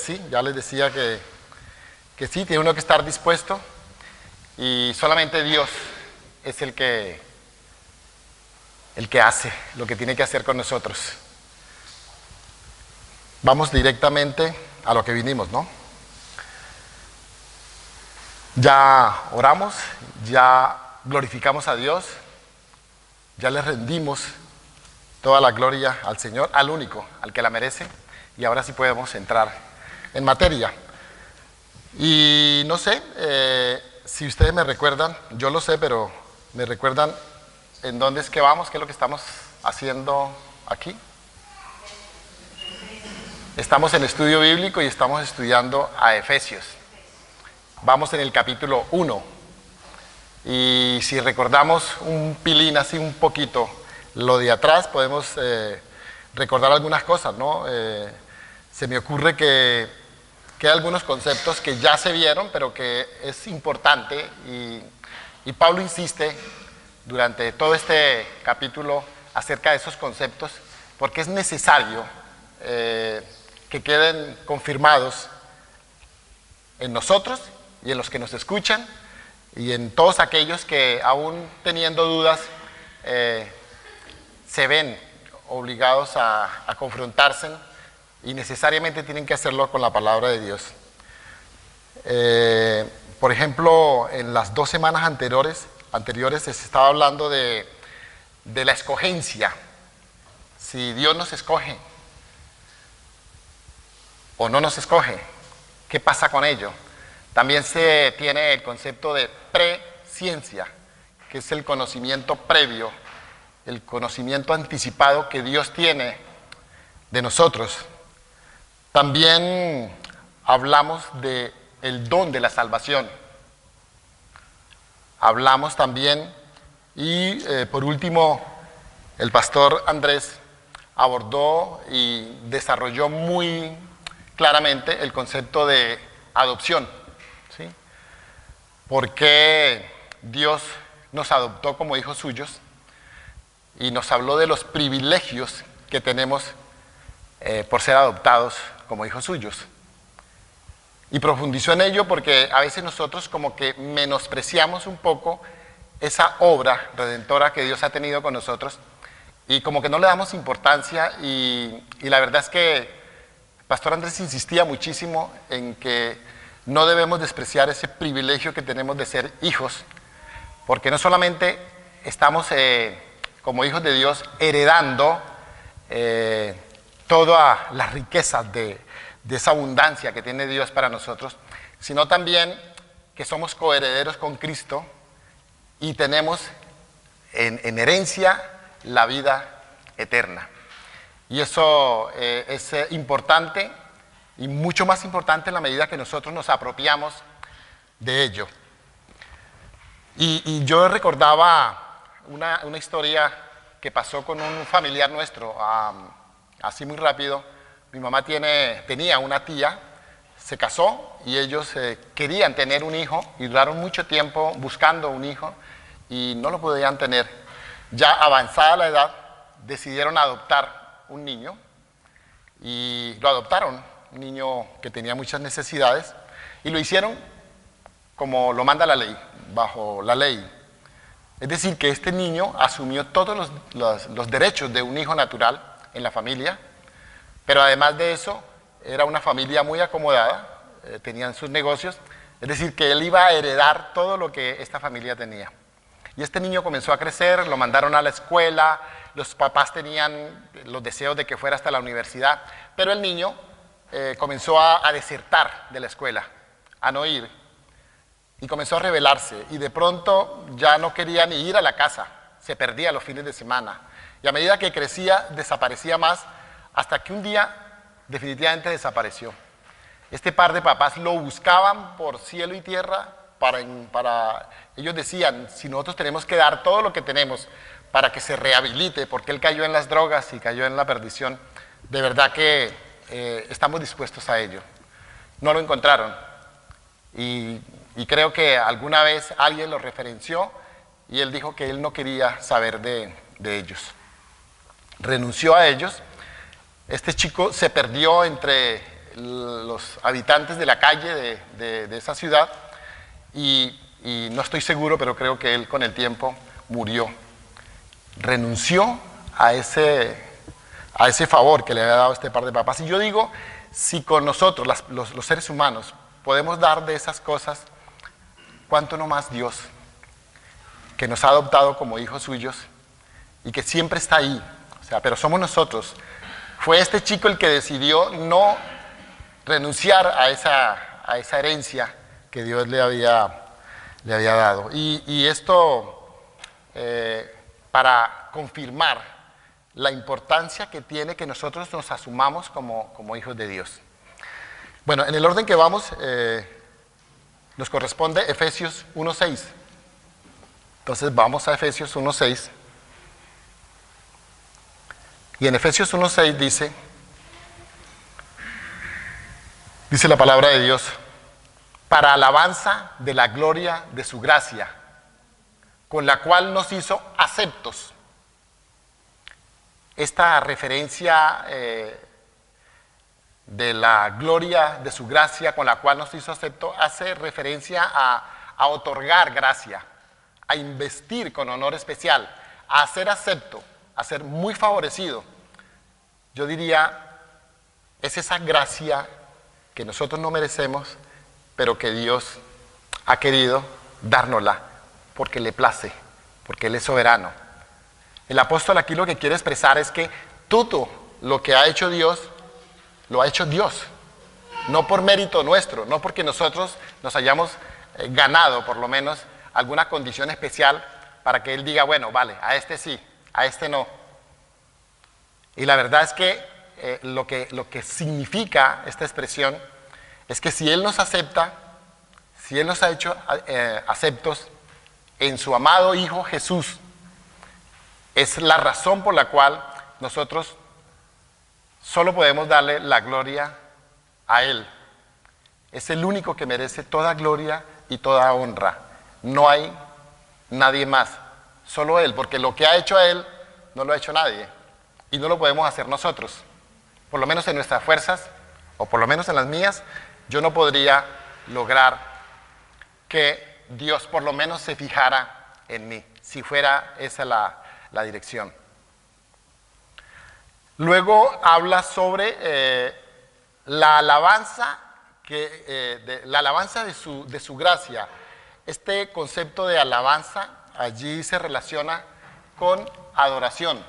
sí, ya les decía que sí, tiene uno que estar dispuesto y solamente Dios es el que hace lo que tiene que hacer con nosotros. Vamos directamente a lo que vinimos, ¿no? Ya oramos, ya glorificamos a Dios, ya le rendimos toda la gloria al Señor, al único, al que la merece, y ahora sí podemos entrar en materia. Y no sé si ustedes me recuerdan, yo lo sé, pero me recuerdan en dónde es que vamos, qué es lo que estamos haciendo aquí. Estamos en estudio bíblico y estamos estudiando a Efesios. Vamos en el capítulo 1. Y si recordamos un pilín así un poquito lo de atrás, podemos recordar algunas cosas, ¿no? Se me ocurre que hay algunos conceptos que ya se vieron, pero que es importante y Pablo insiste durante todo este capítulo acerca de esos conceptos, porque es necesario que queden confirmados en nosotros y en los que nos escuchan y en todos aquellos que aún teniendo dudas se ven obligados a confrontarse y necesariamente tienen que hacerlo con la palabra de Dios. Por ejemplo, en las 2 semanas anteriores se estaba hablando de la escogencia. Si Dios nos escoge o no nos escoge, ¿qué pasa con ello? También se tiene el concepto de presciencia, que es el conocimiento previo, el conocimiento anticipado que Dios tiene de nosotros. También hablamos del don de la salvación. Hablamos también, y por último, el pastor Andrés abordó y desarrolló muy claramente el concepto de adopción, ¿sí? Porque Dios nos adoptó como hijos suyos y nos habló de los privilegios que tenemos por ser adoptados como hijos suyos. Y profundizó en ello porque a veces nosotros como que menospreciamos un poco esa obra redentora que Dios ha tenido con nosotros y como que no le damos importancia y la verdad es que Pastor Andrés insistía muchísimo en que no debemos despreciar ese privilegio que tenemos de ser hijos, porque no solamente estamos como hijos de Dios heredando todas las riquezas de esa abundancia que tiene Dios para nosotros, sino también que somos coherederos con Cristo y tenemos en herencia la vida eterna. Y eso es importante y mucho más importante en la medida que nosotros nos apropiamos de ello. Y yo recordaba una historia que pasó con un familiar nuestro, así muy rápido. Mi mamá tenía una tía, se casó y ellos querían tener un hijo y duraron mucho tiempo buscando un hijo y no lo podían tener. Ya avanzada la edad, decidieron adoptar un niño y lo adoptaron, un niño que tenía muchas necesidades y lo hicieron como lo manda la ley, bajo la ley. Es decir, que este niño asumió todos los derechos de un hijo natural en la familia, pero además de eso era una familia muy acomodada, tenían sus negocios, es decir, que él iba a heredar todo lo que esta familia tenía. Y este niño comenzó a crecer, lo mandaron a la escuela, los papás tenían los deseos de que fuera hasta la universidad, pero el niño comenzó a desertar de la escuela, a no ir, y comenzó a rebelarse, y de pronto ya no quería ni ir a la casa, se perdía los fines de semana, y a medida que crecía, desaparecía más, hasta que un día definitivamente desapareció. Este par de papás lo buscaban por cielo y tierra, ellos decían, si nosotros tenemos que dar todo lo que tenemos para que se rehabilite, porque él cayó en las drogas y cayó en la perdición, de verdad que estamos dispuestos a ello. No lo encontraron y creo que alguna vez alguien lo referenció y él dijo que él no quería saber de ellos. Renunció a ellos. Este chico se perdió entre los habitantes de la calle de esa ciudad y no estoy seguro, pero creo que él con el tiempo murió. Renunció a ese favor que le había dado este par de papás. Y yo digo, si con nosotros, los seres humanos, podemos dar de esas cosas, ¿cuánto no más Dios, que nos ha adoptado como hijos suyos y que siempre está ahí? O sea, pero somos nosotros. Fue este chico el que decidió no renunciar a esa herencia que Dios le había dado. Y esto para confirmar la importancia que tiene que nosotros nos asumamos como hijos de Dios. Bueno, en el orden que vamos, nos corresponde Efesios 1:6. Entonces vamos a Efesios 1:6. Y en Efesios 1:6 dice la palabra de Dios, para alabanza de la gloria de su gracia, con la cual nos hizo aceptos. Esta referencia de la gloria de su gracia, con la cual nos hizo aceptos, hace referencia a otorgar gracia, a investir con honor especial, a ser acepto, a ser muy favorecido. Yo diría, es esa gracia que nosotros no merecemos, pero que Dios ha querido dárnosla, porque le place, porque Él es soberano. El apóstol aquí lo que quiere expresar es que todo lo que ha hecho Dios, lo ha hecho Dios, no por mérito nuestro, no porque nosotros nos hayamos ganado por lo menos alguna condición especial para que Él diga, bueno, vale, a este sí, a este no. Y la verdad es que lo que significa esta expresión es que si Él nos acepta, si Él nos ha hecho aceptos en su amado Hijo Jesús, es la razón por la cual nosotros solo podemos darle la gloria a Él. Es el único que merece toda gloria y toda honra. No hay nadie más, solo Él, porque lo que ha hecho a Él no lo ha hecho nadie y no lo podemos hacer nosotros. Por lo menos en nuestras fuerzas, o por lo menos en las mías, yo no podría lograr que Dios por lo menos se fijara en mí, si fuera esa la dirección. Luego habla sobre la alabanza, la alabanza de su gracia. Este concepto de alabanza allí se relaciona con adoración.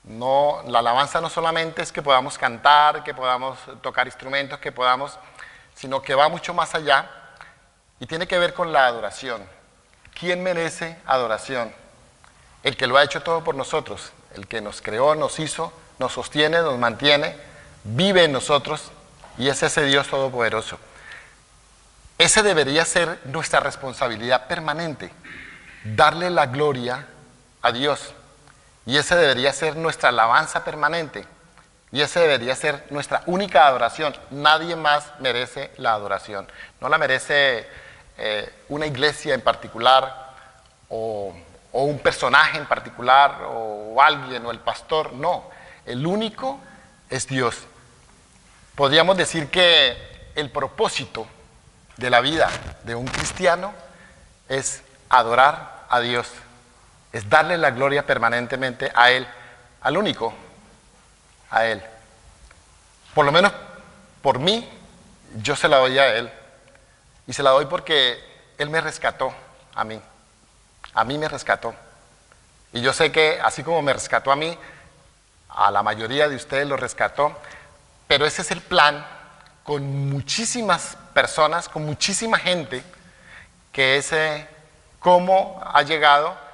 No, la alabanza no solamente es que podamos cantar, que podamos tocar instrumentos, sino que va mucho más allá y tiene que ver con la adoración. ¿Quién merece adoración? El que lo ha hecho todo por nosotros, el que nos creó, nos hizo, nos sostiene, nos mantiene, vive en nosotros y es ese Dios todopoderoso. Ese debería ser nuestra responsabilidad permanente, darle la gloria a Dios. Y ese debería ser nuestra alabanza permanente. Y ese debería ser nuestra única adoración. Nadie más merece la adoración. No la merece una iglesia en particular o un personaje en particular o alguien o el pastor. No, el único es Dios. Podríamos decir que el propósito de la vida de un cristiano es adorar a Dios. Es darle la gloria permanentemente a Él, al único, a Él. Por lo menos por mí, yo se la doy a Él. Y se la doy porque Él me rescató a mí. A mí me rescató. Y yo sé que así como me rescató a mí, a la mayoría de ustedes lo rescató. Pero ese es el plan con muchísimas personas, con muchísima gente, que es cómo ha llegado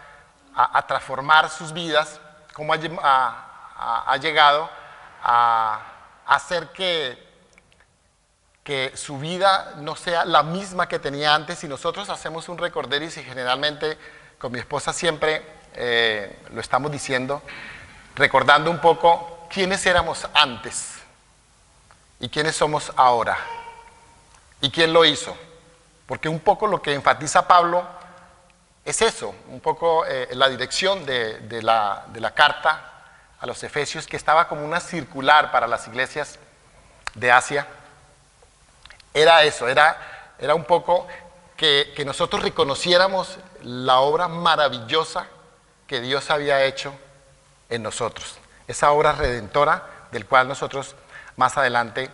a transformar sus vidas, cómo ha llegado a hacer que su vida no sea la misma que tenía antes. Y nosotros hacemos un recorderis y generalmente con mi esposa siempre lo estamos diciendo, recordando un poco quiénes éramos antes y quiénes somos ahora y quién lo hizo. Porque un poco lo que enfatiza Pablo es eso, un poco la dirección de la carta a los Efesios, que estaba como una circular para las iglesias de Asia, era eso, era un poco que nosotros reconociéramos la obra maravillosa que Dios había hecho en nosotros. Esa obra redentora del cual nosotros más adelante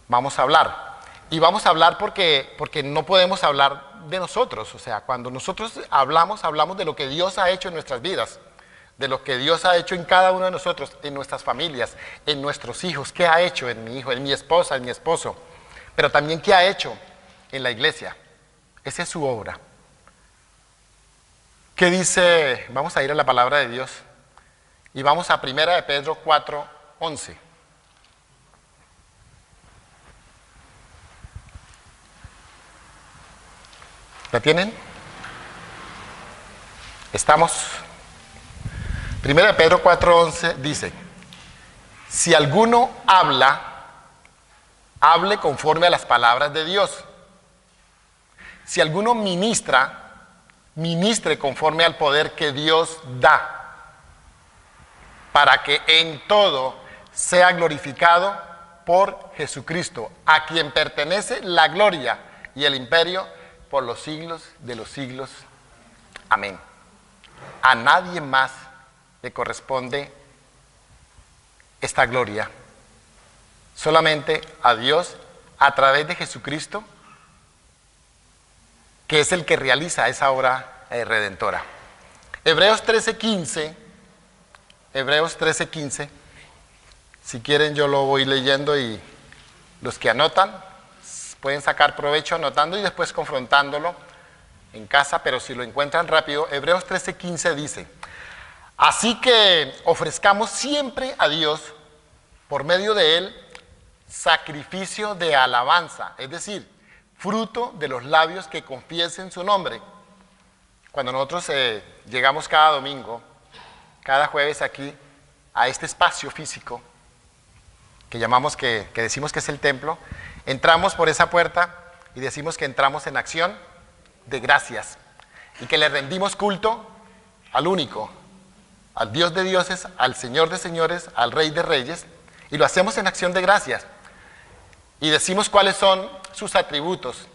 vamos a hablar. Y vamos a hablar porque no podemos hablar de nosotros. O sea, cuando nosotros hablamos de lo que Dios ha hecho en nuestras vidas, de lo que Dios ha hecho en cada uno de nosotros, en nuestras familias, en nuestros hijos, qué ha hecho en mi hijo, en mi esposa, en mi esposo, pero también qué ha hecho en la iglesia. Esa es su obra. ¿Qué dice? Vamos a ir a la palabra de Dios y vamos a 1 de Pedro 4:11. ¿La tienen? Estamos. 1 de Pedro 4:11 dice: si alguno habla, hable conforme a las palabras de Dios. Si alguno ministra, ministre conforme al poder que Dios da, para que en todo sea glorificado por Jesucristo, a quien pertenece la gloria y el imperio por los siglos de los siglos. Amén. A nadie más le corresponde esta gloria, solamente a Dios a través de Jesucristo, que es el que realiza esa obra redentora. Hebreos 13:15, si quieren yo lo voy leyendo y los que anotan pueden sacar provecho anotando y después confrontándolo en casa, pero si lo encuentran rápido, Hebreos 13:15 dice: así que ofrezcamos siempre a Dios, por medio de Él, sacrificio de alabanza, es decir, fruto de los labios que confiesen su nombre. Cuando nosotros llegamos cada domingo, cada jueves aquí, a este espacio físico, que llamamos, que decimos que es el templo, entramos por esa puerta y decimos que entramos en acción de gracias y que le rendimos culto al único, al Dios de dioses, al Señor de señores, al Rey de reyes, y lo hacemos en acción de gracias. Y decimos cuáles son sus atributos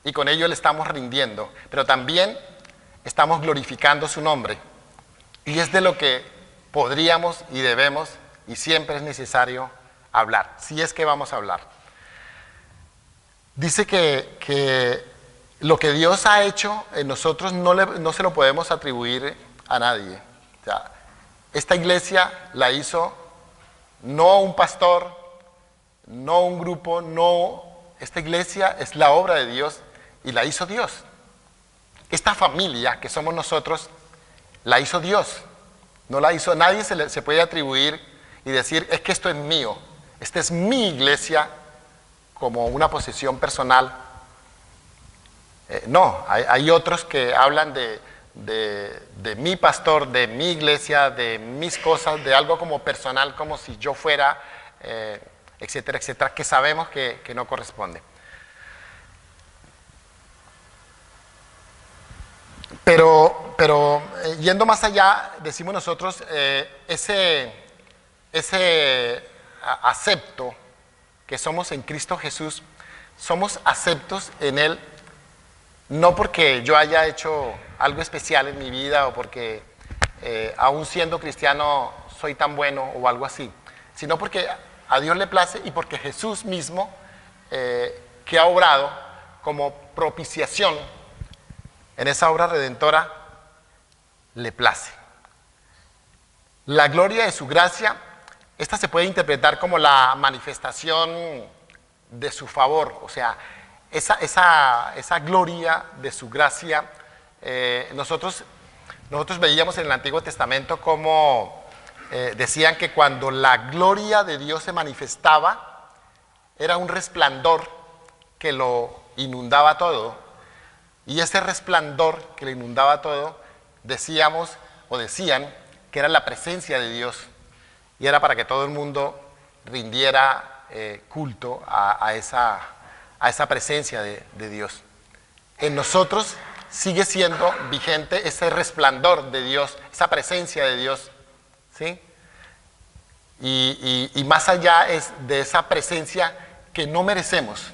y con ello le estamos rindiendo, pero también estamos glorificando su nombre. Y es de lo que podríamos y debemos y siempre es necesario hablar, si es que vamos a hablar. Dice que lo que Dios ha hecho en nosotros no se lo podemos atribuir a nadie. O sea, esta iglesia la hizo no un pastor, no un grupo, no. Esta iglesia es la obra de Dios y la hizo Dios. Esta familia que somos nosotros, la hizo Dios. No la hizo, nadie se puede atribuir y decir, es que esto es mío. Esta es mi iglesia como una posesión personal. No, hay otros que hablan de mi pastor, de mi iglesia, de mis cosas, de algo como personal, como si yo fuera, etcétera, etcétera, que sabemos que no corresponde. Pero yendo más allá, decimos nosotros, ese acepto que somos en Cristo Jesús, somos aceptos en Él, no porque yo haya hecho algo especial en mi vida o porque aún siendo cristiano soy tan bueno o algo así, sino porque a Dios le place y porque Jesús mismo, que ha obrado como propiciación en esa obra redentora, le place. La gloria de su gracia, esta se puede interpretar como la manifestación de su favor, o sea, esa gloria de su gracia. Nosotros veíamos en el Antiguo Testamento cómo decían que cuando la gloria de Dios se manifestaba, era un resplandor que lo inundaba todo. Y ese resplandor que le inundaba todo, decían que era la presencia de Dios. Y era para que todo el mundo rindiera culto a esa presencia de Dios. En nosotros sigue siendo vigente ese resplandor de Dios, esa presencia de Dios, ¿sí? Y más allá es de esa presencia que no merecemos,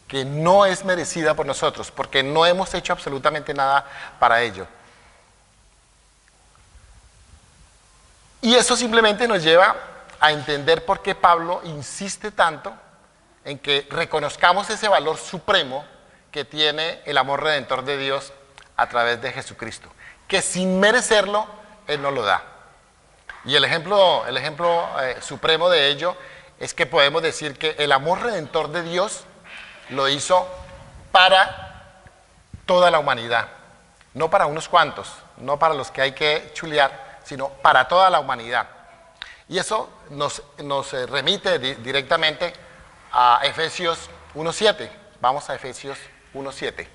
que no es merecida por nosotros, porque no hemos hecho absolutamente nada para ello. Y eso simplemente nos lleva a entender por qué Pablo insiste tanto en que reconozcamos ese valor supremo que tiene el amor redentor de Dios a través de Jesucristo, que sin merecerlo, Él nos lo da. Y el ejemplo supremo de ello es que podemos decir que el amor redentor de Dios lo hizo para toda la humanidad, no para unos cuantos, no para los que hay que chulear, sino para toda la humanidad. Y eso nos remite directamente a Efesios 1:7. Vamos a Efesios 1:7.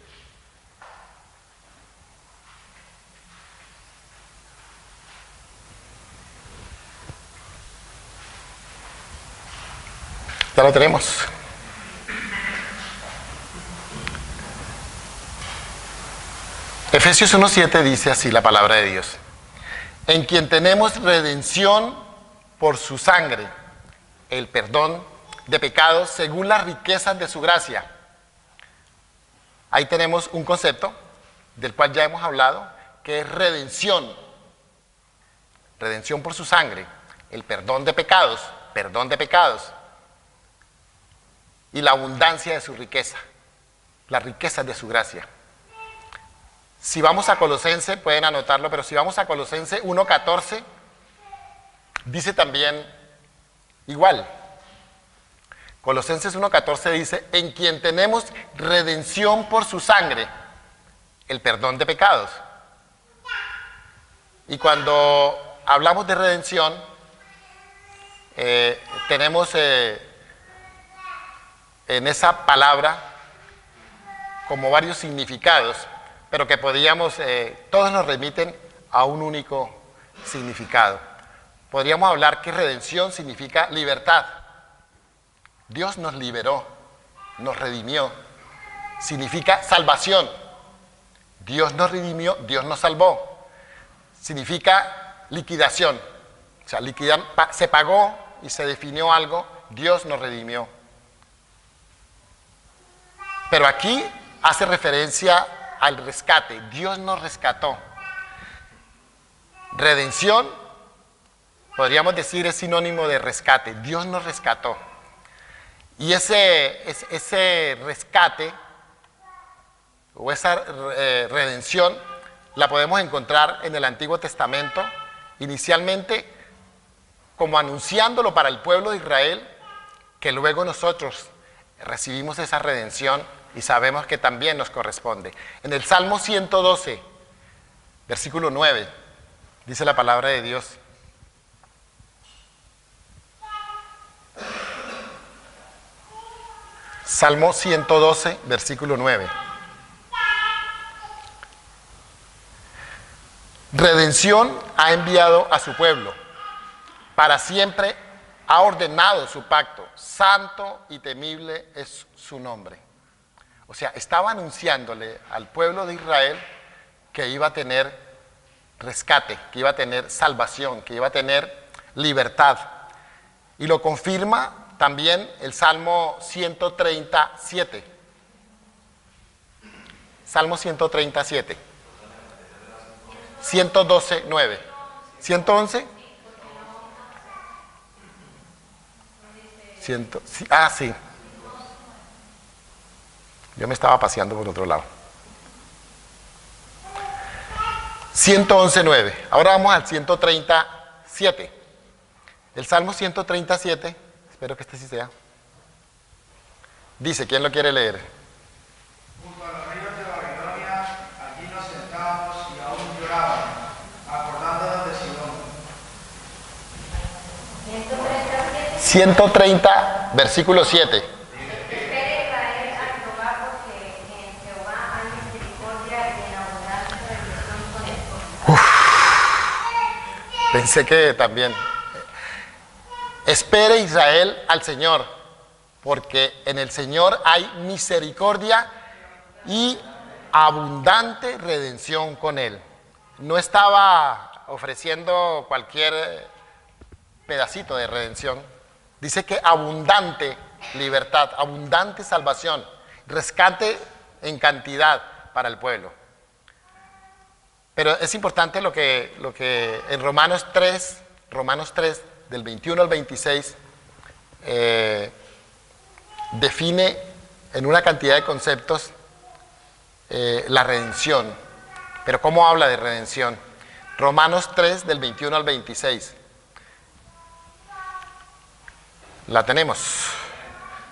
Ya lo tenemos. Efesios 1:7 dice así la palabra de Dios: en quien tenemos redención por su sangre, el perdón de pecados según las riquezas de su gracia. Ahí tenemos un concepto del cual ya hemos hablado, que es redención. Redención por su sangre, el perdón de pecados, y la abundancia de su riqueza, las riquezas de su gracia. Si vamos a Colosenses, pueden anotarlo, pero si vamos a Colosenses 1:14, dice también igual. Colosenses 1:14 dice: en quien tenemos redención por su sangre, el perdón de pecados. Y cuando hablamos de redención, tenemos en esa palabra como varios significados, pero que podríamos, todos nos remiten a un único significado. Podríamos hablar que redención significa libertad. Dios nos liberó, nos redimió. Significa salvación. Dios nos redimió, Dios nos salvó. Significa liquidación. O sea, se pagó y se definió algo, Dios nos redimió. Pero aquí hace referencia al rescate. Dios nos rescató. Redención, podríamos decir, es sinónimo de rescate. Dios nos rescató. Y ese rescate o esa redención la podemos encontrar en el Antiguo Testamento, inicialmente como anunciándolo para el pueblo de Israel, que luego nosotros recibimos esa redención y sabemos que también nos corresponde. En el Salmo 112, versículo 9, dice la palabra de Dios: Salmo 112, versículo 9. Redención ha enviado a su pueblo, para siempre ha ordenado su pacto, santo y temible es su nombre. O sea, estaba anunciándole al pueblo de Israel que iba a tener rescate, que iba a tener salvación, que iba a tener libertad. Y lo confirma también el Salmo 137. Salmo 137. 112, 9. 111. Sí. Yo me estaba paseando por otro lado. 111, 9. Ahora vamos al 137. El Salmo 137, espero que este sí sea. Dice, ¿quién lo quiere leer? Junto a los ríos de Babilonia, allí nos sentábamos y aún llorábamos, acordándonos de Sidón. 130, versículo 7. Pensé que también. Espere Israel al Señor, porque en el Señor hay misericordia y abundante redención con Él. No estaba ofreciendo cualquier pedacito de redención. Dice que abundante libertad, abundante salvación, rescate en cantidad para el pueblo. Pero es importante lo que en Romanos 3, del 21 al 26, define en una cantidad de conceptos la redención. Pero ¿cómo habla de redención? Romanos 3, del 21 al 26. La tenemos.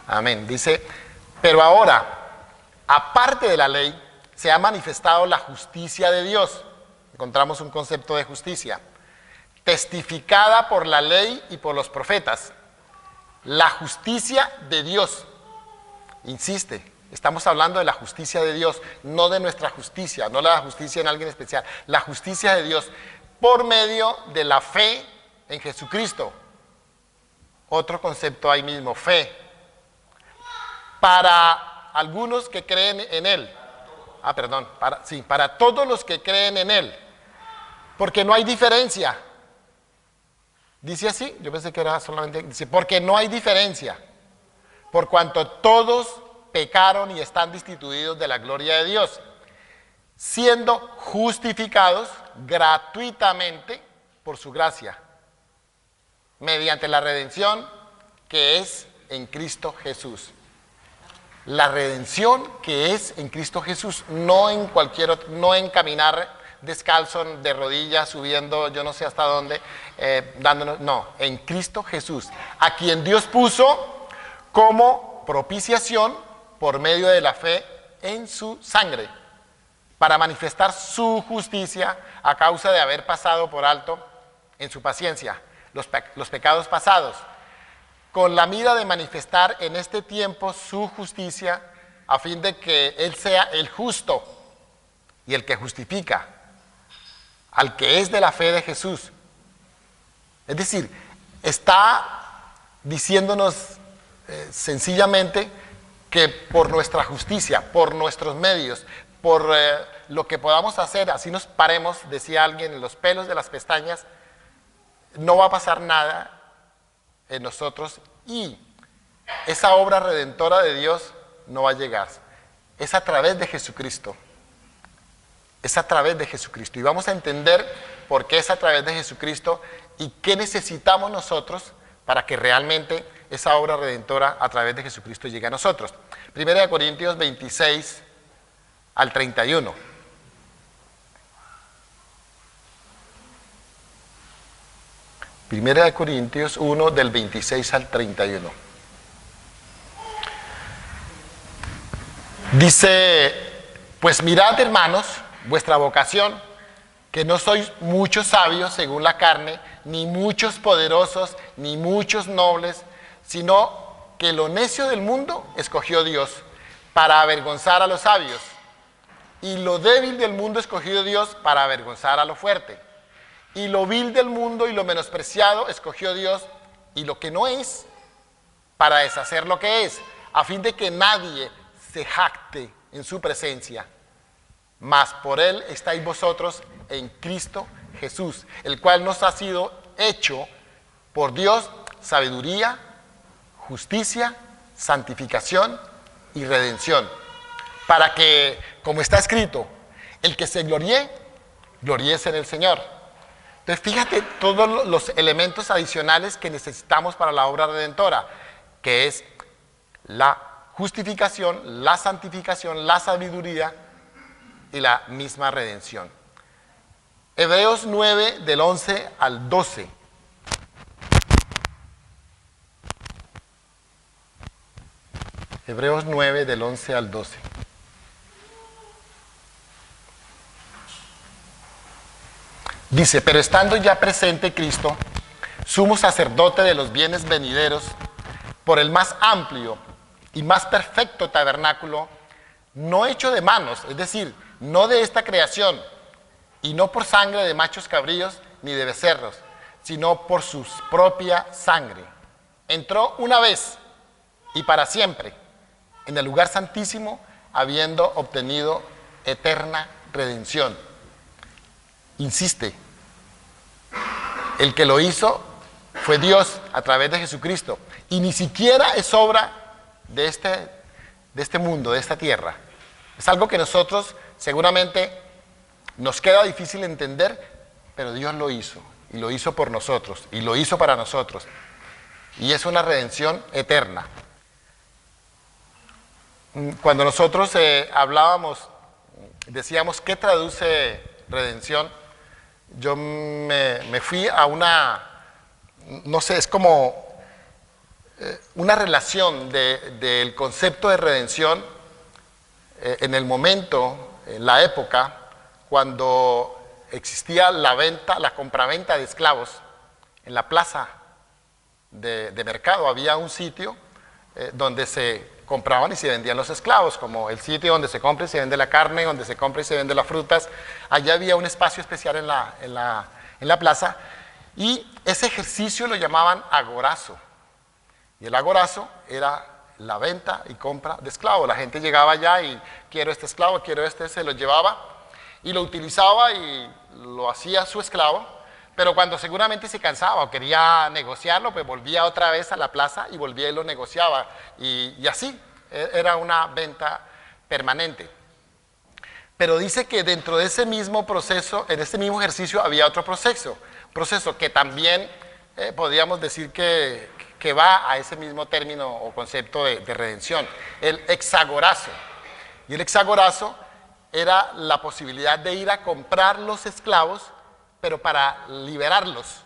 Amén. Dice, pero ahora, aparte de la ley, se ha manifestado la justicia de Dios. Encontramos un concepto de justicia. Testificada por la ley y por los profetas. La justicia de Dios. Insiste, estamos hablando de la justicia de Dios, no de nuestra justicia, no la justicia en alguien especial. La justicia de Dios por medio de la fe en Jesucristo. Otro concepto ahí mismo, fe. Para algunos que creen en Él. Para todos los que creen en Él. Porque no hay diferencia. Dice así, yo pensé que era solamente, dice, porque no hay diferencia. Por cuanto todos pecaron y están destituidos de la gloria de Dios, siendo justificados gratuitamente por su gracia, mediante la redención que es en Cristo Jesús. La redención que es en Cristo Jesús, no en cualquier otro, no en caminar descalzo, de rodillas, subiendo yo no sé hasta dónde, dándonos, no, en Cristo Jesús, a quien Dios puso como propiciación por medio de la fe en su sangre, para manifestar su justicia a causa de haber pasado por alto en su paciencia los pecados pasados, con la mira de manifestar en este tiempo su justicia, a fin de que Él sea el justo y el que justifica al que es de la fe de Jesús. Es decir, está diciéndonos sencillamente que por nuestra justicia, por nuestros medios, por lo que podamos hacer, así nos paremos, decía alguien, en los pelos de las pestañas, no va a pasar nada en nosotros y esa obra redentora de Dios no va a llegar. Es a través de Jesucristo. Es a través de Jesucristo. Y vamos a entender por qué es a través de Jesucristo y qué necesitamos nosotros para que realmente esa obra redentora a través de Jesucristo llegue a nosotros. 1 Corintios 26 al 31. Primera de Corintios 1 del 26 al 31. Dice, pues mirad, hermanos, vuestra vocación, que no sois muchos sabios según la carne, ni muchos poderosos, ni muchos nobles, sino que lo necio del mundo escogió Dios para avergonzar a los sabios, y lo débil del mundo escogió Dios para avergonzar a lo fuerte. Y lo vil del mundo y lo menospreciado escogió Dios, y lo que no es, para deshacer lo que es, a fin de que nadie se jacte en su presencia. Mas por Él estáis vosotros en Cristo Jesús, el cual nos ha sido hecho por Dios sabiduría, justicia, santificación y redención, para que, como está escrito, el que se gloríe, gloríese en el Señor. Entonces fíjate todos los elementos adicionales que necesitamos para la obra redentora, que es la justificación, la santificación, la sabiduría y la misma redención. Hebreos 9 del 11 al 12. Hebreos 9 del 11 al 12. Dice, pero estando ya presente Cristo, sumo sacerdote de los bienes venideros, por el más amplio y más perfecto tabernáculo, no hecho de manos, es decir, no de esta creación, y no por sangre de machos cabríos ni de becerros, sino por su propia sangre. Entró una vez y para siempre en el lugar santísimo, habiendo obtenido eterna redención. Insiste, el que lo hizo fue Dios a través de Jesucristo, y ni siquiera es obra de este mundo, de esta tierra. Es algo que nosotros seguramente nos queda difícil entender, pero Dios lo hizo, y lo hizo por nosotros, y lo hizo para nosotros. Y es una redención eterna. Cuando nosotros hablábamos, decíamos, ¿qué traduce redención? Yo me fui a no sé, es como una relación del concepto de redención en el momento, en la época, cuando existía la compraventa de esclavos en la plaza de mercado. Había un sitio donde se compraban y se vendían los esclavos, como el sitio donde se compra y se vende la carne, donde se compra y se vende las frutas. Allá había un espacio especial en la plaza, y ese ejercicio lo llamaban agorazo. Y el agorazo era la venta y compra de esclavos. La gente llegaba allá y quiero este esclavo, quiero este, se lo llevaba y lo utilizaba y lo hacía su esclavo, pero cuando seguramente se cansaba o quería negociarlo, pues volvía otra vez a la plaza y volvía y lo negociaba, y así era una venta permanente. Pero dice que dentro de ese mismo proceso, en ese mismo ejercicio, había otro proceso que también podríamos decir que va a ese mismo término o concepto de redención, el exagorazo. Y el exagorazo era la posibilidad de ir a comprar los esclavos, pero para liberarlos,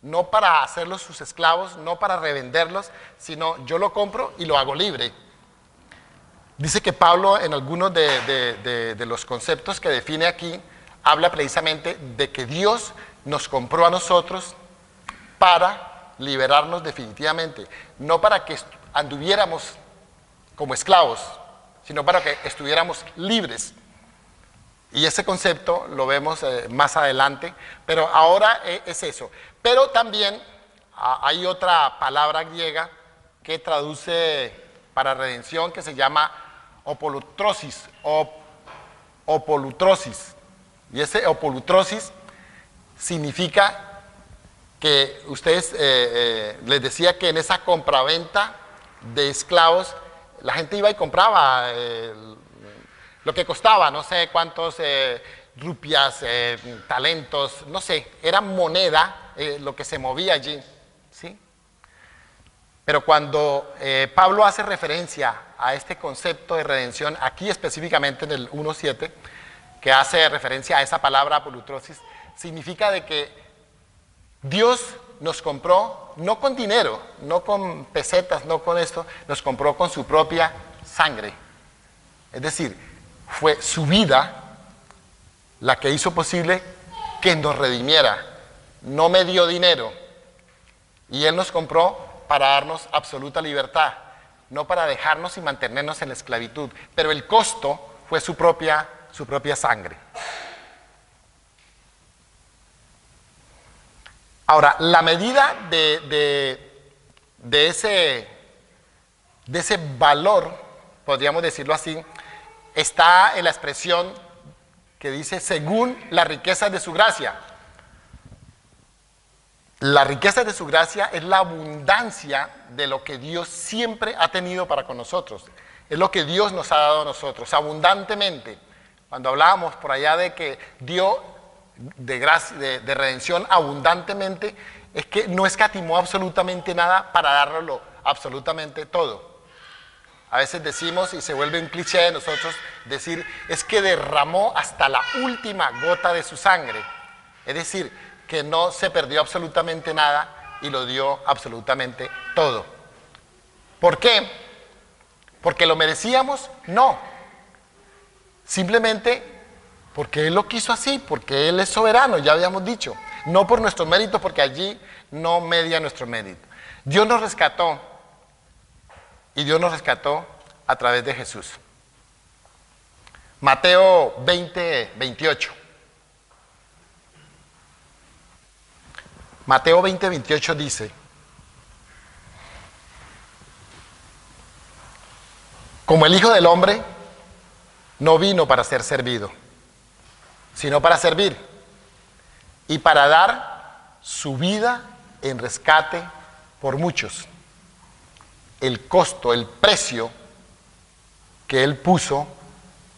no para hacerlos sus esclavos, no para revenderlos, sino yo lo compro y lo hago libre. Dice que Pablo, en algunos de los conceptos que define aquí, habla precisamente de que Dios nos compró a nosotros para liberarnos definitivamente, no para que anduviéramos como esclavos, sino para que estuviéramos libres. Y ese concepto lo vemos más adelante, pero ahora es eso. Pero también hay otra palabra griega que traduce para redención, que se llama opolutrosis, opolutrosis. Y ese opolutrosis significa que ustedes, les decía que en esa compraventa de esclavos, la gente iba y compraba lo que costaba, no sé cuántos rupias, talentos, no sé, era moneda lo que se movía allí, ¿sí? Pero cuando Pablo hace referencia a este concepto de redención, aquí específicamente en el 1.7, que hace referencia a esa palabra apolutrosis, significa de que Dios nos compró no con dinero, no con pesetas, no con esto, nos compró con su propia sangre. Es decir, fue su vida la que hizo posible que nos redimiera. No me dio dinero, y Él nos compró para darnos absoluta libertad, no para dejarnos y mantenernos en la esclavitud, pero el costo fue su propia sangre. Ahora, la medida de ese valor, podríamos decirlo así, está en la expresión que dice según las riquezas de su gracia. La riqueza de su gracia es la abundancia de lo que Dios siempre ha tenido para con nosotros. Es lo que Dios nos ha dado a nosotros, abundantemente. Cuando hablábamos por allá de que dio de gracia, de redención abundantemente, es que no escatimó absolutamente nada para darlo absolutamente todo. A veces decimos, y se vuelve un cliché de nosotros, decir, es que derramó hasta la última gota de su sangre. Es decir, que no se perdió absolutamente nada y lo dio absolutamente todo. ¿Por qué? ¿Porque lo merecíamos? No. Simplemente porque Él lo quiso así, porque Él es soberano, ya habíamos dicho. No por nuestro mérito, porque allí no media nuestro mérito. Dios nos rescató, y Dios nos rescató a través de Jesús. Mateo 20, 28. Mateo 20, 28 dice: como el Hijo del Hombre no vino para ser servido, sino para servir y para dar su vida en rescate por muchos. el costo, el precio que Él puso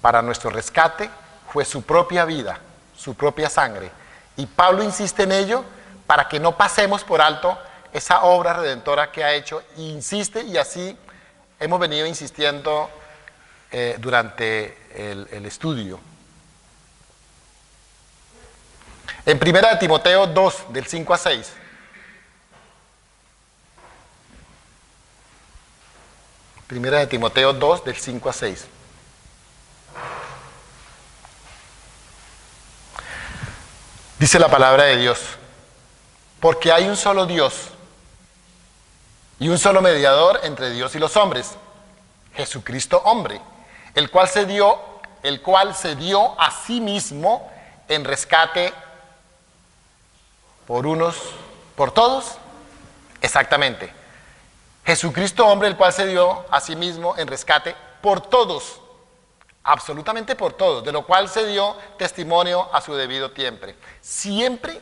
para nuestro rescate fue su propia vida, su propia sangre. Y Pablo insiste en ello para que no pasemos por alto esa obra redentora que ha hecho. E insiste, y así hemos venido insistiendo durante el estudio. En 1 Timoteo 2, del 5 a 6. Primera de Timoteo 2, del 5 a 6. Dice la palabra de Dios: porque hay un solo Dios y un solo mediador entre Dios y los hombres, Jesucristo hombre, el cual se dio a sí mismo en rescate por todos. Exactamente. Jesucristo hombre, el cual se dio a sí mismo en rescate por todos, absolutamente por todos, de lo cual se dio testimonio a su debido tiempo. Siempre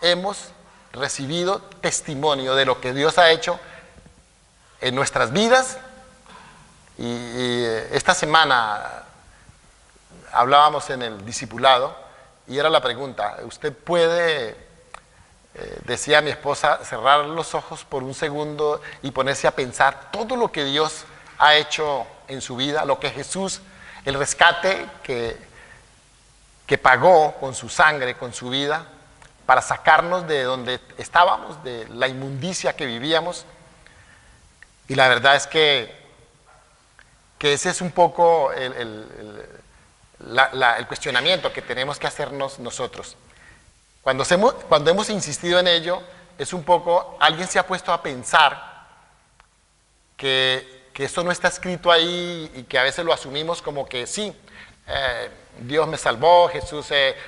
hemos recibido testimonio de lo que Dios ha hecho en nuestras vidas. Y esta semana hablábamos en el discipulado y era la pregunta: ¿usted puede, decía mi esposa, cerrar los ojos por un segundo y ponerse a pensar todo lo que Dios ha hecho en su vida, lo que Jesús, el rescate que pagó con su sangre, con su vida, para sacarnos de donde estábamos, de la inmundicia que vivíamos? Y la verdad es que ese es un poco el cuestionamiento que tenemos que hacernos nosotros. Cuando hemos insistido en ello, es un poco, alguien se ha puesto a pensar que esto no está escrito ahí y que a veces lo asumimos como que sí, Dios me salvó, Jesús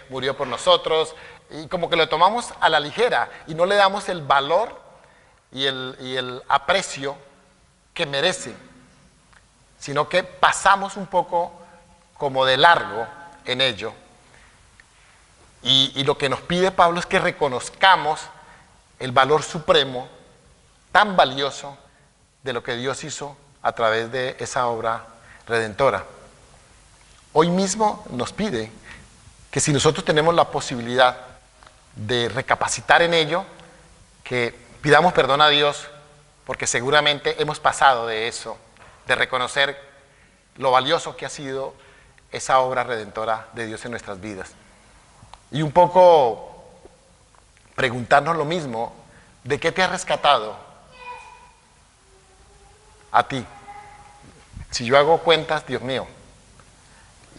murió por nosotros, y como que lo tomamos a la ligera y no le damos el valor y el aprecio que merece, sino que pasamos un poco como de largo en ello. Y lo que nos pide Pablo es que reconozcamos el valor supremo, tan valioso, de lo que Dios hizo a través de esa obra redentora. Hoy mismo nos pide que si nosotros tenemos la posibilidad de recapacitar en ello, que pidamos perdón a Dios, porque seguramente hemos pasado de eso, de reconocer lo valioso que ha sido esa obra redentora de Dios en nuestras vidas. Y un poco preguntarnos lo mismo: ¿de qué te ha rescatado a ti? Si yo hago cuentas, Dios mío.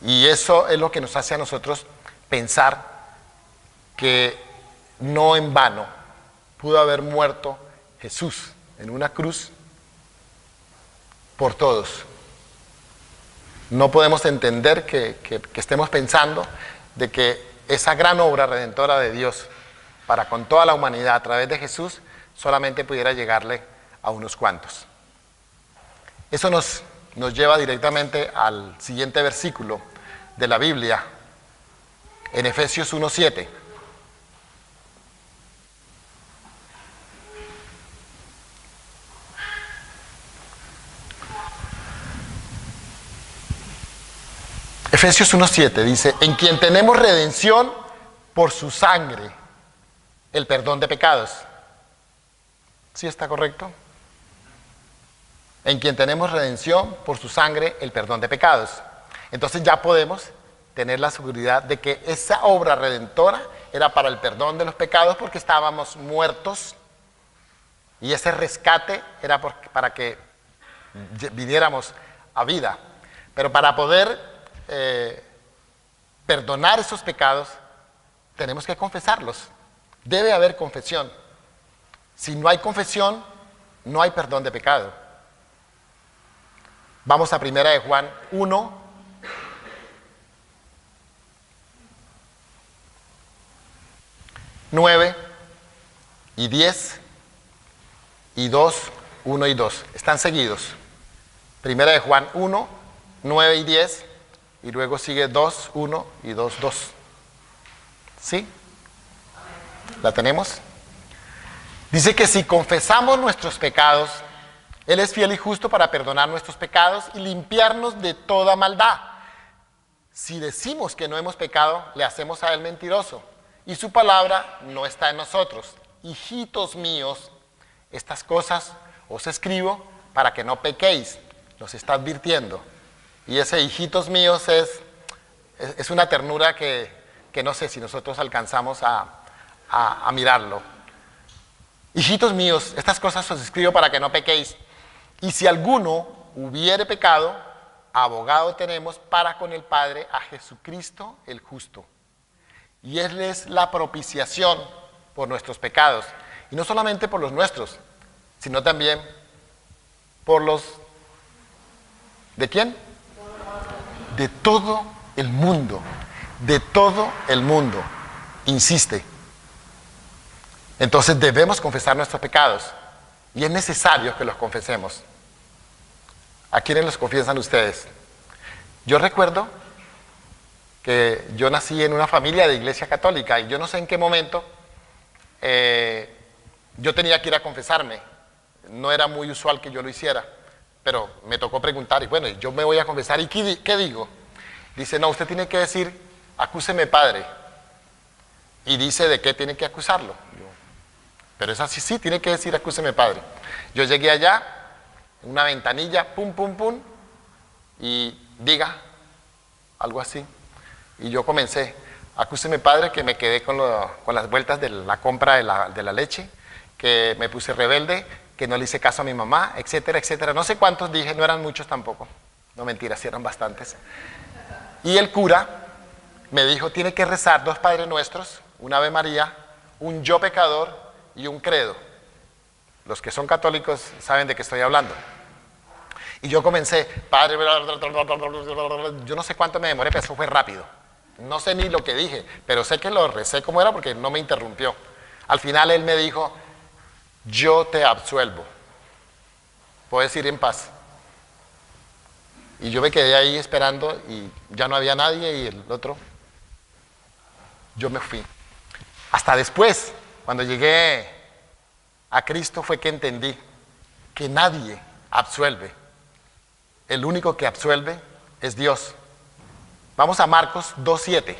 Y eso es lo que nos hace a nosotros pensar que no en vano pudo haber muerto Jesús en una cruz por todos. No podemos entender que estemos pensando de que esa gran obra redentora de Dios para con toda la humanidad a través de Jesús solamente pudiera llegarle a unos cuantos. Eso nos lleva directamente al siguiente versículo de la Biblia, en Efesios 1:7. Efesios 1:7 dice: en quien tenemos redención por su sangre, el perdón de pecados. ¿Sí está correcto? En quien tenemos redención por su sangre, el perdón de pecados. Entonces ya podemos tener la seguridad de que esa obra redentora era para el perdón de los pecados, porque estábamos muertos, y ese rescate era para que viniéramos a vida. Pero para poder perdonar esos pecados, tenemos que confesarlos. Debe haber confesión. Si no hay confesión, no hay perdón de pecado. Vamos a 1 de Juan 1, 9 y 10 y 2, 1 y 2. Están seguidos. 1 de Juan 1, 9 y 10, y luego sigue 2, 1 y 2, 2. ¿Sí? ¿La tenemos? Dice que si confesamos nuestros pecados, Él es fiel y justo para perdonar nuestros pecados y limpiarnos de toda maldad. Si decimos que no hemos pecado, le hacemos a Él mentiroso, y su palabra no está en nosotros. Hijitos míos, estas cosas os escribo para que no pequéis. Nos está advirtiendo. Y ese hijitos míos es una ternura que no sé si nosotros alcanzamos a mirarlo. Hijitos míos, estas cosas os escribo para que no pequéis. Y si alguno hubiere pecado, abogado tenemos para con el Padre a Jesucristo el justo. Y Él es la propiciación por nuestros pecados. Y no solamente por los nuestros, sino también por los... ¿De quién? De todo el mundo. De todo el mundo. Insiste. Entonces debemos confesar nuestros pecados. Y es necesario que los confesemos. ¿A quiénes los confiesan ustedes? Yo recuerdo que yo nací en una familia de iglesia católica y yo no sé en qué momento yo tenía que ir a confesarme. No era muy usual que yo lo hiciera, pero me tocó preguntar y bueno, yo me voy a confesar. ¿Y qué digo? Dice, no, usted tiene que decir, acúseme Padre. Y dice, ¿de qué tiene que acusarlo? Pero es así, sí, tiene que decir, acúseme Padre. Yo llegué allá, una ventanilla, pum, pum, pum, y diga, algo así. Y yo comencé, acúseme Padre, que me quedé con las vueltas de la compra de la leche, que me puse rebelde, que no le hice caso a mi mamá, etcétera, etcétera. No sé cuántos dije, no eran muchos tampoco. No, mentiras, sí eran bastantes. Y el cura me dijo, tiene que rezar 2 Padres Nuestros, un Ave María, un Yo Pecador y un Credo. Los que son católicos saben de qué estoy hablando. Y yo comencé, Padre, yo no sé cuánto me demoré, pero eso fue rápido. No sé ni lo que dije, pero sé que lo recé como era porque no me interrumpió. Al final él me dijo, yo te absuelvo. Puedes ir en paz. Y yo me quedé ahí esperando y ya no había nadie y el otro, yo me fui. Hasta después, cuando llegué a Cristo fue que entendí que nadie absuelve. El único que absuelve es Dios. Vamos a Marcos 2:7.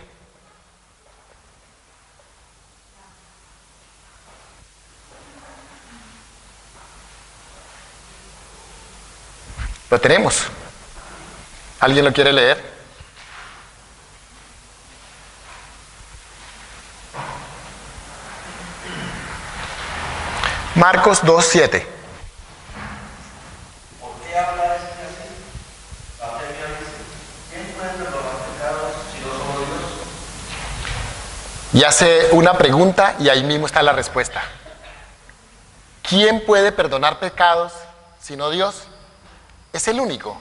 Lo tenemos. ¿Alguien lo quiere leer? Marcos 2:7. ¿Por qué habla este así? Blasfemia dice, ¿quién puede perdonar pecados si no somos Dios? Y hace una pregunta y ahí mismo está la respuesta. ¿Quién puede perdonar pecados sino Dios? Es el único.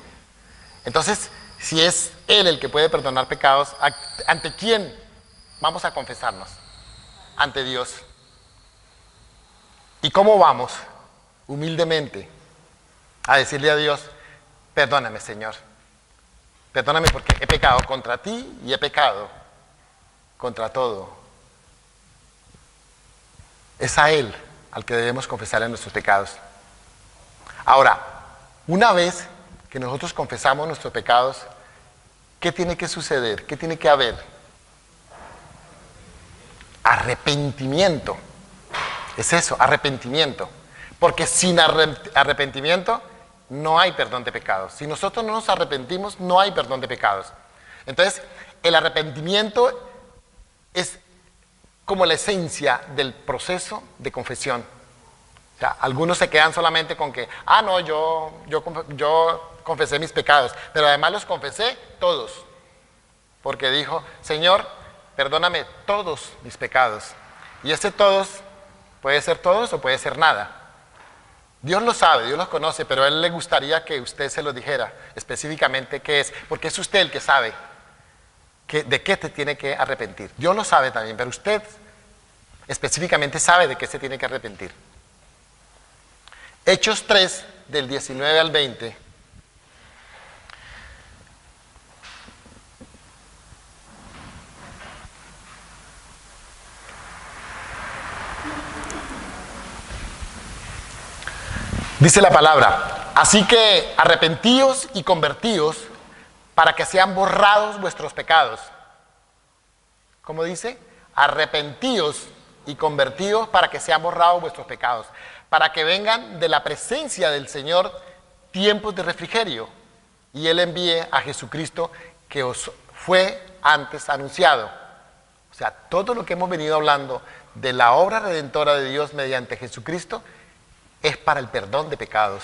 Entonces, si es Él el que puede perdonar pecados, ¿ante quién vamos a confesarnos? Ante Dios. ¿Y cómo vamos? Humildemente a decirle a Dios, perdóname Señor, perdóname porque he pecado contra ti y he pecado contra todo. Es a Él al que debemos confesarle nuestros pecados. Ahora, una vez que nosotros confesamos nuestros pecados, ¿qué tiene que suceder? ¿Qué tiene que haber? Arrepentimiento. Es eso, arrepentimiento. Porque sin arrepentimiento no hay perdón de pecados. Si nosotros no nos arrepentimos, no hay perdón de pecados. Entonces, el arrepentimiento es como la esencia del proceso de confesión. O sea, algunos se quedan solamente con que, no, yo confesé mis pecados, pero además los confesé todos. Porque dijo, Señor, perdóname todos mis pecados. Y ese todos puede ser todos o puede ser nada. Dios lo sabe, Dios los conoce, pero a Él le gustaría que usted se lo dijera específicamente qué es, porque es usted el que sabe de qué te tiene que arrepentir. Dios lo sabe también, pero usted específicamente sabe de qué se tiene que arrepentir. Hechos 3, del 19 al 20. Dice la palabra, Así que arrepentíos y convertíos para que sean borrados vuestros pecados. ¿Cómo dice? Arrepentíos y convertíos para que sean borrados vuestros pecados, para que vengan de la presencia del Señor tiempos de refrigerio, y Él envíe a Jesucristo que os fue antes anunciado. O sea, todo lo que hemos venido hablando de la obra redentora de Dios mediante Jesucristo es para el perdón de pecados.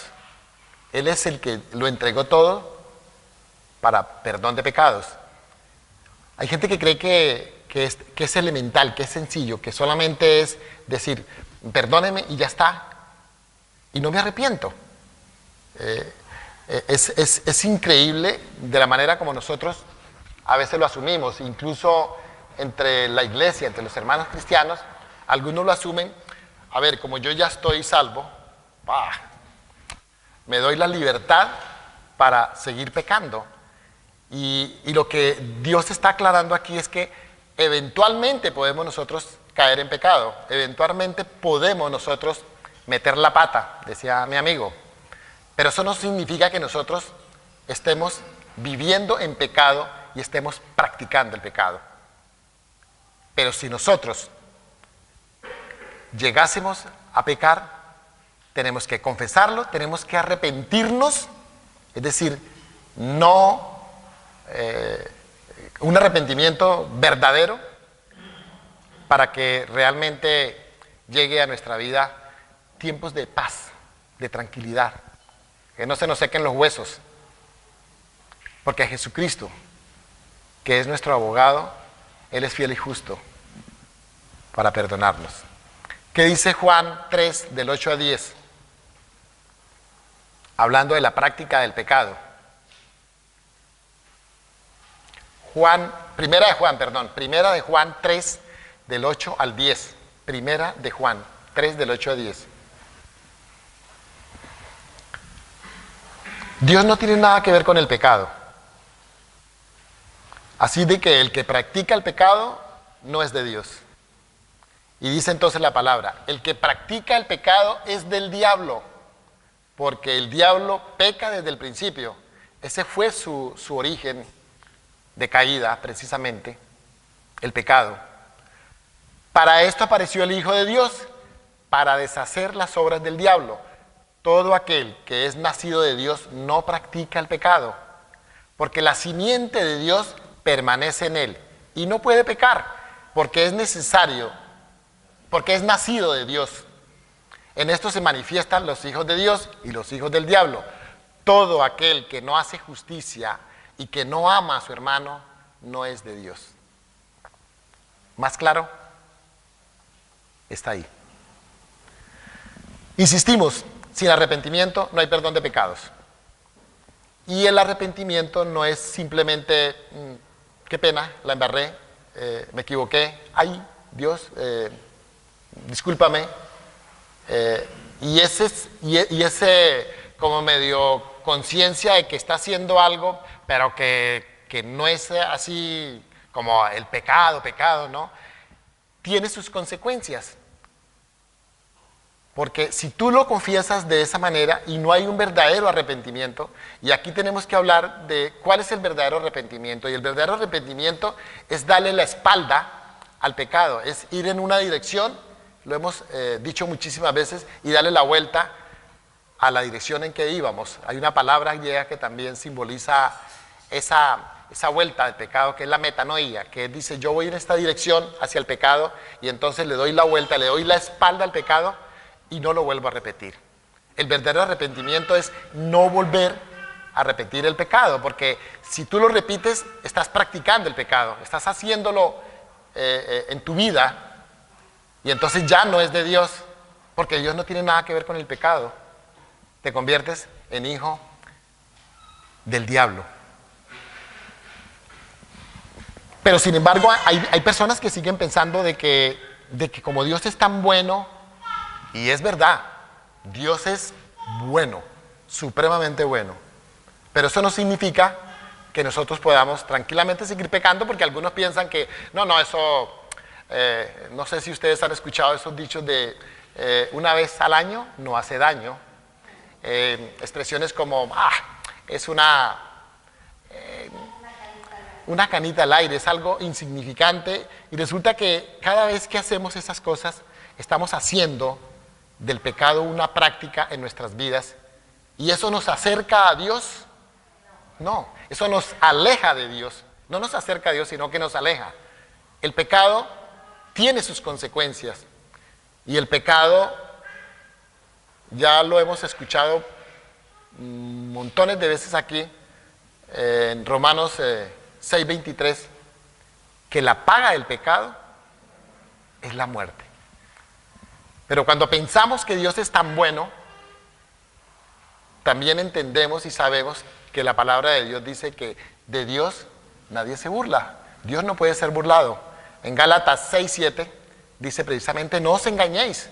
Él es el que lo entregó todo para perdón de pecados. Hay gente que cree que es elemental, que es sencillo, que solamente es decir, perdóneme y ya está, y no me arrepiento. Es increíble de la manera como nosotros a veces lo asumimos, incluso entre la iglesia, entre los hermanos cristianos, algunos lo asumen, a ver, como yo ya estoy salvo, me doy la libertad para seguir pecando. Y lo que Dios está aclarando aquí es que eventualmente podemos nosotros caer en pecado, eventualmente podemos nosotros meter la pata, decía mi amigo, pero eso no significa que nosotros estemos viviendo en pecado y estemos practicando el pecado. Pero si nosotros llegásemos a pecar, tenemos que confesarlo, tenemos que arrepentirnos, es decir, un arrepentimiento verdadero para que realmente llegue a nuestra vida tiempos de paz, de tranquilidad, que no se nos sequen los huesos, porque Jesucristo, que es nuestro abogado, Él es fiel y justo para perdonarnos. ¿Qué dice Juan 3, del 8 a 10? Hablando de la práctica del pecado. Primera de Juan 3, del 8 al 10. Primera de Juan 3, del 8 al 10. Dios no tiene nada que ver con el pecado. Así de que el que practica el pecado no es de Dios. Y dice entonces la palabra, el que practica el pecado es del diablo, porque el diablo peca desde el principio. Ese fue su origen de caída, precisamente, el pecado. Para esto apareció el Hijo de Dios, para deshacer las obras del diablo. Todo aquel que es nacido de Dios no practica el pecado, porque la simiente de Dios permanece en él y no puede pecar, porque es necesario, porque es nacido de Dios. En esto se manifiestan los hijos de Dios y los hijos del diablo. Todo aquel que no hace justicia y que no ama a su hermano no es de Dios. ¿Más claro? Está ahí. Insistimos, sin arrepentimiento no hay perdón de pecados. Y el arrepentimiento no es simplemente, qué pena, la embarré, me equivoqué, ay, Dios, discúlpame. Y ese como medio conciencia de que está haciendo algo, pero que no es así como el pecado, ¿no? Tiene sus consecuencias. Porque si tú lo confiesas de esa manera y no hay un verdadero arrepentimiento, y aquí tenemos que hablar de cuál es el verdadero arrepentimiento, y el verdadero arrepentimiento es darle la espalda al pecado, es ir en una dirección, lo hemos dicho muchísimas veces, y darle la vuelta a la dirección en que íbamos. Hay una palabra griega que también simboliza esa vuelta del pecado, que es la metanoia, que dice yo voy en esta dirección hacia el pecado y entonces le doy la vuelta, le doy la espalda al pecado y no lo vuelvo a repetir. El verdadero arrepentimiento es no volver a repetir el pecado, porque si tú lo repites, estás practicando el pecado, estás haciéndolo en tu vida, y entonces ya no es de Dios, porque Dios no tiene nada que ver con el pecado. Te conviertes en hijo del diablo. Pero sin embargo, hay personas que siguen pensando de que como Dios es tan bueno, y es verdad, Dios es bueno, supremamente bueno, pero eso no significa que nosotros podamos tranquilamente seguir pecando, porque algunos piensan que, no sé si ustedes han escuchado esos dichos de una vez al año no hace daño, expresiones como, es una canita al aire, es algo insignificante, y resulta que cada vez que hacemos esas cosas, estamos haciendo del pecado una práctica en nuestras vidas, y eso nos acerca a Dios. No, eso nos aleja de Dios. No nos acerca a Dios, sino que nos aleja. El pecado tiene sus consecuencias, y el pecado, ya lo hemos escuchado montones de veces aquí, en Romanos 6:23, que la paga del pecado es la muerte. Pero cuando pensamos que Dios es tan bueno, también entendemos y sabemos que la palabra de Dios dice que de Dios nadie se burla. Dios no puede ser burlado. En Gálatas 6:7 dice precisamente, no os engañéis.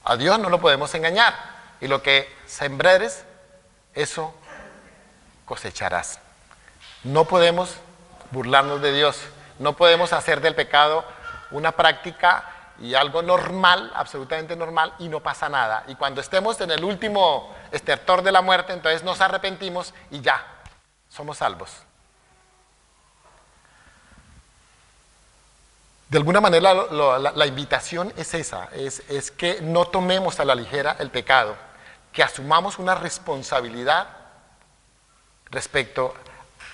A Dios no lo podemos engañar. Y lo que sembrares, eso cosecharás. No podemos burlarnos de Dios. No podemos hacer del pecado una práctica y algo normal, absolutamente normal, y no pasa nada. Y cuando estemos en el último estertor de la muerte, entonces nos arrepentimos y ya, somos salvos. De alguna manera la invitación es esa, es que no tomemos a la ligera el pecado, que asumamos una responsabilidad respecto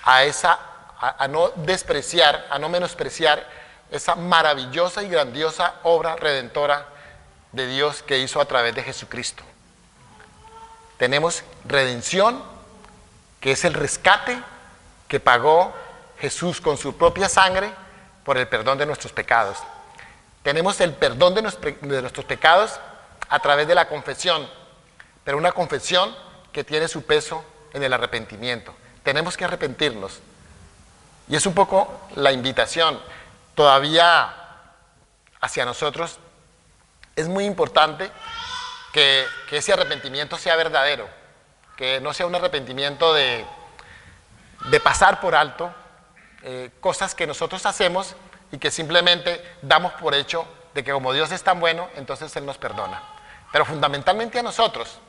a no despreciar, a no menospreciar esa maravillosa y grandiosa obra redentora de Dios que hizo a través de Jesucristo. Tenemos redención, que es el rescate que pagó Jesús con su propia sangre por el perdón de nuestros pecados. Tenemos el perdón de nuestros pecados a través de la confesión, pero una confesión que tiene su peso en el arrepentimiento. Tenemos que arrepentirnos. Y es un poco la invitación todavía hacia nosotros. Es muy importante que ese arrepentimiento sea verdadero, que no sea un arrepentimiento de pasar por alto cosas que nosotros hacemos y que simplemente damos por hecho de que como Dios es tan bueno, entonces Él nos perdona. Pero fundamentalmente a nosotros,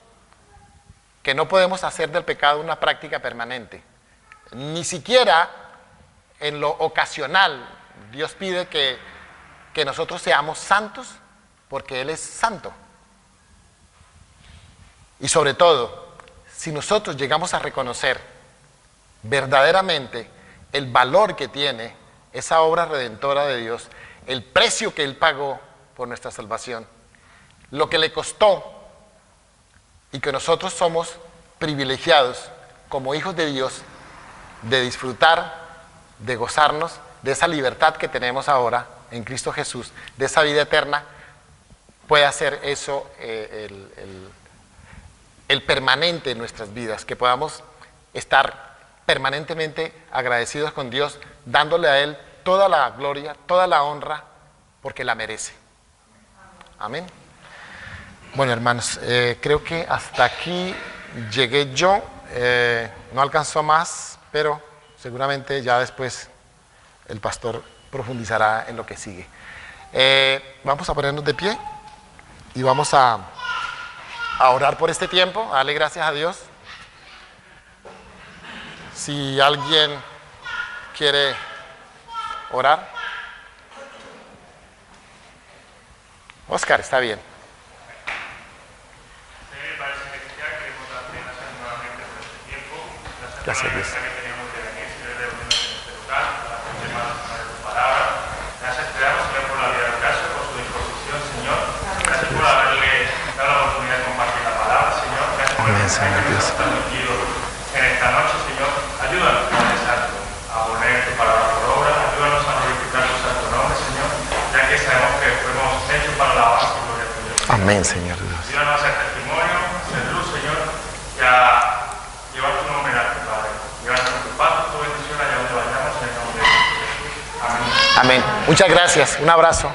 que no podemos hacer del pecado una práctica permanente. Ni siquiera en lo ocasional, Dios pide que nosotros seamos santos porque Él es santo. Y sobre todo, si nosotros llegamos a reconocer verdaderamente el valor que tiene esa obra redentora de Dios, el precio que Él pagó por nuestra salvación, lo que le costó, y que nosotros somos privilegiados como hijos de Dios de disfrutar, de gozarnos de esa libertad que tenemos ahora en Cristo Jesús, de esa vida eterna, puede hacer eso el permanente en nuestras vidas, que podamos estar permanentemente agradecidos con Dios, dándole a Él toda la gloria, toda la honra, porque la merece. Amén. Bueno, hermanos, creo que hasta aquí llegué yo. No alcanzó más, pero seguramente ya después el pastor profundizará en lo que sigue. Vamos a ponernos de pie y vamos a orar por este tiempo, a darle gracias a Dios. Si alguien quiere orar. Oscar, está bien. Gracias, Dios. Señor Dios. En esta noche, Señor, ayúdanos a poner tu palabra por obra, ayúdanos a glorificar tu santo nombre, Señor, ya que sabemos que fuimos hechos para la alabanza y gloria tuya. Amén, Señor Dios. Ayúdanos a hacer testimonio, hacer luz, Señor, y a llevar tu nombre en alto, Padre. Llevarnos tu paz, tu bendición allá donde vayamos, en el nombre de Jesús. Amén. Amén. Muchas gracias. Un abrazo.